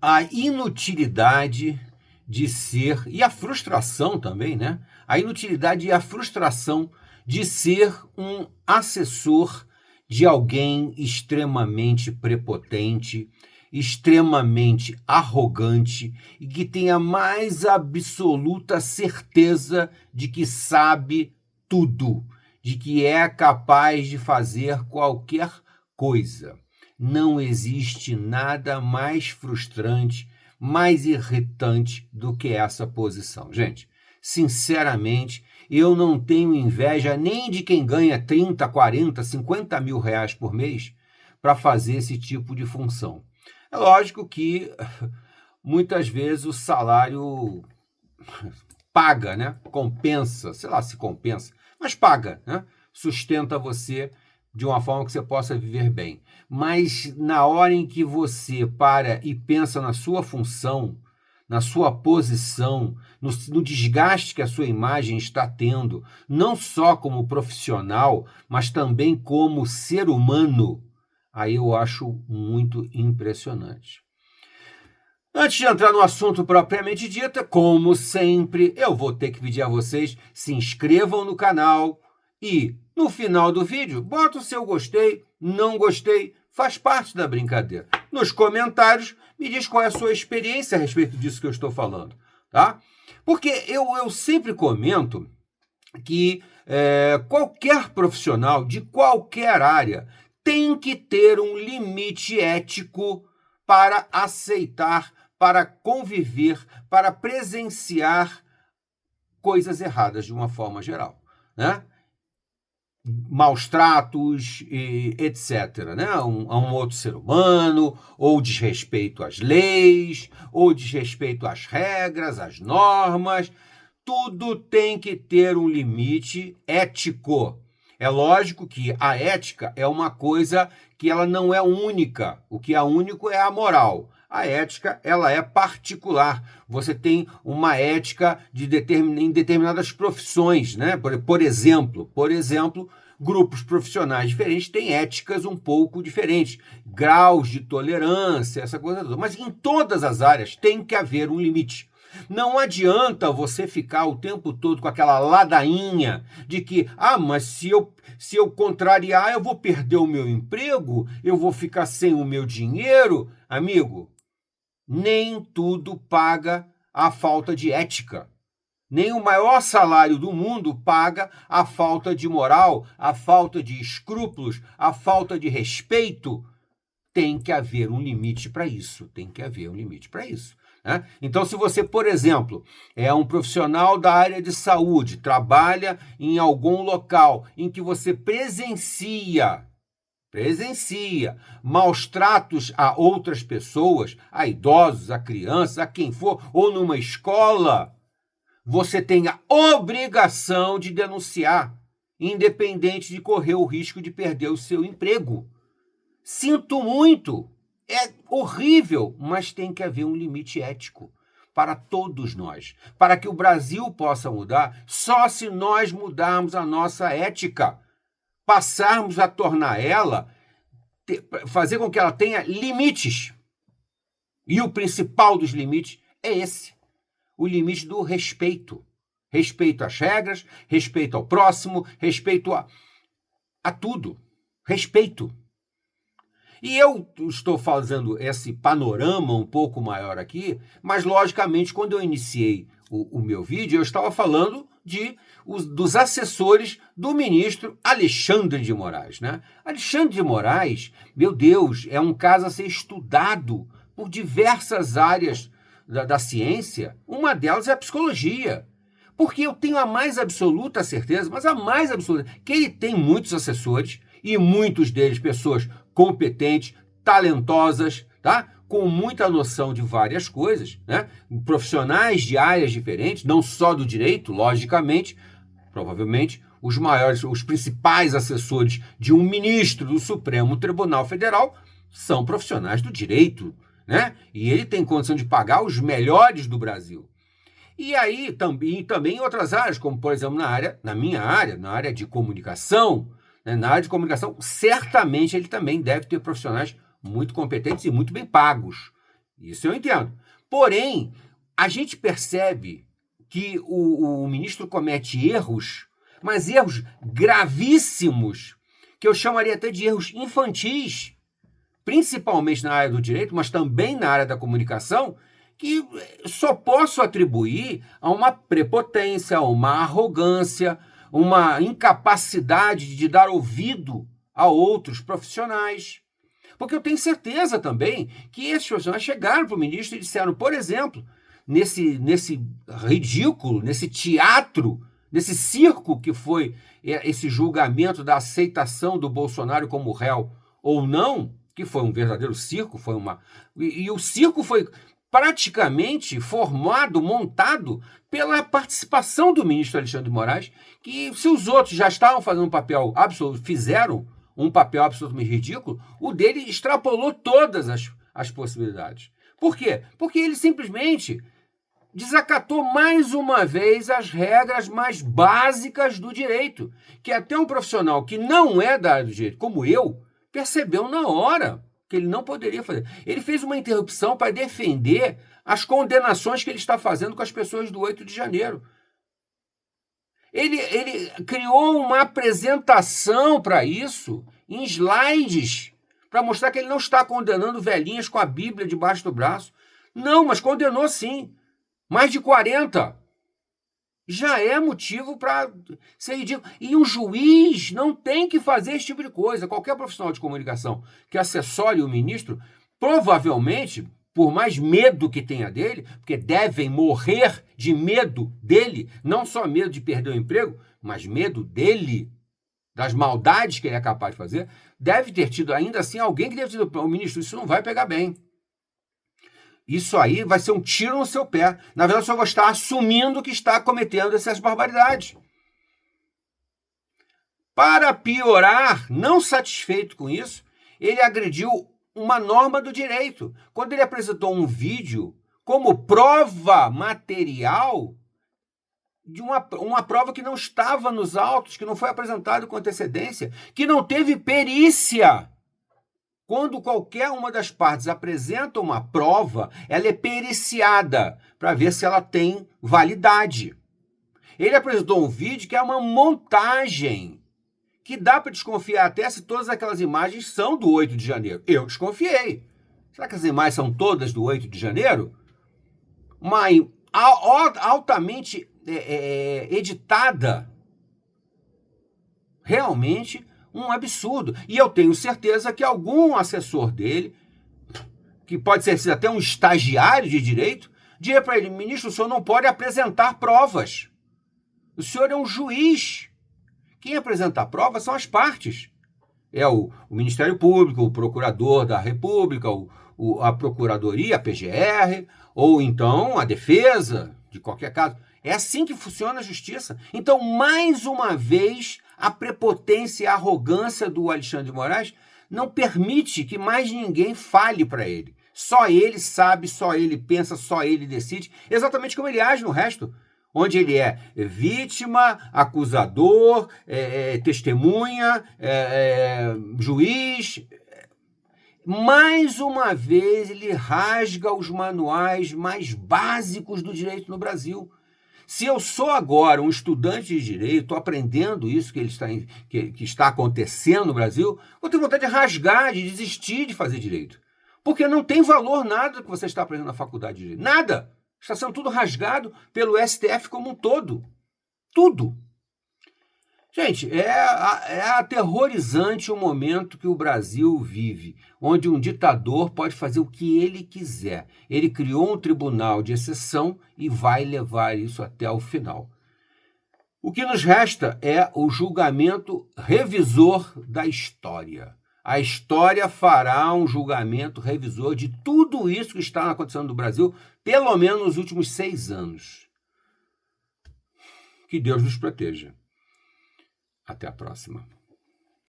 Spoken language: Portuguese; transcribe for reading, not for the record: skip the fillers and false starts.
a inutilidade de ser, e a frustração também, né? A inutilidade e a frustração de ser um assessor de alguém extremamente prepotente, extremamente arrogante e que tem a mais absoluta certeza de que sabe tudo, de que é capaz de fazer qualquer coisa. Não existe nada mais frustrante, mais irritante do que essa posição. Gente, sinceramente, eu não tenho inveja nem de quem ganha 30, 40, 50 mil reais por mês para fazer esse tipo de função. É lógico que muitas vezes o salário paga, né? Compensa, sei lá se compensa, mas paga, né? Sustenta você de uma forma que você possa viver bem. Mas na hora em que você para e pensa na sua função, na sua posição, no desgaste que a sua imagem está tendo, não só como profissional, mas também como ser humano, aí eu acho muito impressionante. Antes de entrar no assunto propriamente dito, como sempre, eu vou ter que pedir a vocês se inscrevam no canal e, no final do vídeo, bota o seu gostei, não gostei, faz parte da brincadeira. Nos comentários, me diz qual é a sua experiência a respeito disso que eu estou falando, tá? Porque eu sempre comento que qualquer profissional de qualquer área tem que ter um limite ético para aceitar, para conviver, para presenciar coisas erradas de uma forma geral, né? Maus tratos, etc., né? A um outro ser humano, ou desrespeito às leis, ou desrespeito às regras, às normas. Tudo tem que ter um limite ético. É lógico que a ética é uma coisa que ela não é única. O que é único é a moral. A ética, ela é particular. Você tem uma ética em determinadas profissões, né? Por exemplo, grupos profissionais diferentes têm éticas um pouco diferentes, graus de tolerância, essa coisa toda. Mas em todas as áreas tem que haver um limite. Não adianta você ficar o tempo todo com aquela ladainha de que, mas se eu contrariar, eu vou perder o meu emprego, eu vou ficar sem o meu dinheiro. Amigo, nem tudo paga a falta de ética. Nem o maior salário do mundo paga a falta de moral, a falta de escrúpulos, a falta de respeito. Tem que haver um limite para isso. Né? Então, se você, por exemplo, é um profissional da área de saúde, trabalha em algum local em que você presencia maus tratos a outras pessoas, a idosos, a crianças, a quem for, ou numa escola, você tem a obrigação de denunciar, independente de correr o risco de perder o seu emprego. Sinto muito, é horrível, mas tem que haver um limite ético para todos nós. Para que o Brasil possa mudar, só se nós mudarmos a nossa ética, passarmos a tornar ela, fazer com que ela tenha limites. E o principal dos limites é esse, o limite do respeito. Respeito às regras, respeito ao próximo, respeito a tudo. Respeito. E eu estou fazendo esse panorama um pouco maior aqui, mas, logicamente, quando eu iniciei o meu vídeo, eu estava falando dos assessores do ministro Alexandre de Moraes, né? Alexandre de Moraes, meu Deus, é um caso a ser estudado por diversas áreas da ciência. Uma delas é a psicologia. Porque eu tenho a mais absoluta certeza, mas a mais absoluta, que ele tem muitos assessores, e muitos deles pessoas competentes, talentosas, tá? Com muita noção de várias coisas, né? Profissionais de áreas diferentes, não só do direito, logicamente, provavelmente os principais assessores de um ministro do Supremo Tribunal Federal são profissionais do direito, né? E ele tem condição de pagar os melhores do Brasil. E aí também em outras áreas, como por exemplo na minha área, na área de comunicação, né? Na área de comunicação, certamente ele também deve ter profissionais muito competentes e muito bem pagos. Isso eu entendo. Porém, a gente percebe que o ministro comete erros, mas erros gravíssimos, que eu chamaria até de erros infantis, principalmente na área do direito, mas também na área da comunicação, que só posso atribuir a uma prepotência, a uma arrogância, uma incapacidade de dar ouvido a outros profissionais. Porque eu tenho certeza também que esses profissionais chegaram para o ministro e disseram, por exemplo, nesse ridículo, nesse teatro, nesse circo que foi esse julgamento da aceitação do Bolsonaro como réu ou não, que foi um verdadeiro circo, foi uma... E o circo foi praticamente formado, montado pela participação do ministro Alexandre de Moraes, que se os outros já estavam fazendo um papel absoluto, fizeram um papel absolutamente ridículo, o dele extrapolou todas as possibilidades. Por quê? Porque ele simplesmente desacatou mais uma vez as regras mais básicas do direito, que até um profissional que não é da área do direito, como eu, percebeu na hora que ele não poderia fazer. Ele fez uma interrupção para defender as condenações que ele está fazendo com as pessoas do 8 de janeiro. Ele criou uma apresentação para isso, em slides, para mostrar que ele não está condenando velhinhas com a Bíblia debaixo do braço. Não, mas condenou sim. Mais de 40. Já é motivo para ser ridículo. E um juiz não tem que fazer esse tipo de coisa. Qualquer profissional de comunicação que assessore o ministro, provavelmente, por mais medo que tenha dele, porque devem morrer de medo dele, não só medo de perder o emprego, mas medo dele, das maldades que ele é capaz de fazer, deve ter tido ainda assim alguém que deve ter dito, o ministro, isso não vai pegar bem. Isso aí vai ser um tiro no seu pé. Na verdade, só vou estar assumindo que está cometendo essas barbaridades. Para piorar, não satisfeito com isso, ele agrediu uma norma do direito. Quando ele apresentou um vídeo como prova material de uma prova que não estava nos autos, que não foi apresentada com antecedência, que não teve perícia. Quando qualquer uma das partes apresenta uma prova, ela é periciada para ver se ela tem validade. Ele apresentou um vídeo que é uma montagem, que dá para desconfiar até se todas aquelas imagens são do 8 de janeiro. Eu desconfiei. Será que as imagens são todas do 8 de janeiro? Uma altamente editada. Realmente um absurdo. E eu tenho certeza que algum assessor dele, que pode ser até um estagiário de direito, diria para ele, ministro, o senhor não pode apresentar provas. O senhor é um juiz. Quem apresenta a prova são as partes. É o Ministério Público, o Procurador da República, a Procuradoria, a PGR, ou então a Defesa, de qualquer caso. É assim que funciona a justiça. Então, mais uma vez, a prepotência e a arrogância do Alexandre de Moraes não permite que mais ninguém fale para ele. Só ele sabe, só ele pensa, só ele decide, exatamente como ele age no resto. Onde ele é vítima, acusador, testemunha, juiz. Mais uma vez, ele rasga os manuais mais básicos do direito no Brasil. Se eu sou agora um estudante de direito, estou aprendendo isso que está acontecendo no Brasil, vou ter vontade de rasgar, de desistir de fazer direito. Porque não tem valor nada que você está aprendendo na faculdade de direito. Nada. Está sendo tudo rasgado pelo STF como um todo. Tudo. Gente, é aterrorizante o momento que o Brasil vive, onde um ditador pode fazer o que ele quiser. Ele criou um tribunal de exceção e vai levar isso até o final. O que nos resta é o julgamento revisor da história. A história fará um julgamento revisor de tudo isso que está acontecendo no Brasil, pelo menos nos últimos 6 anos. Que Deus nos proteja. Até a próxima.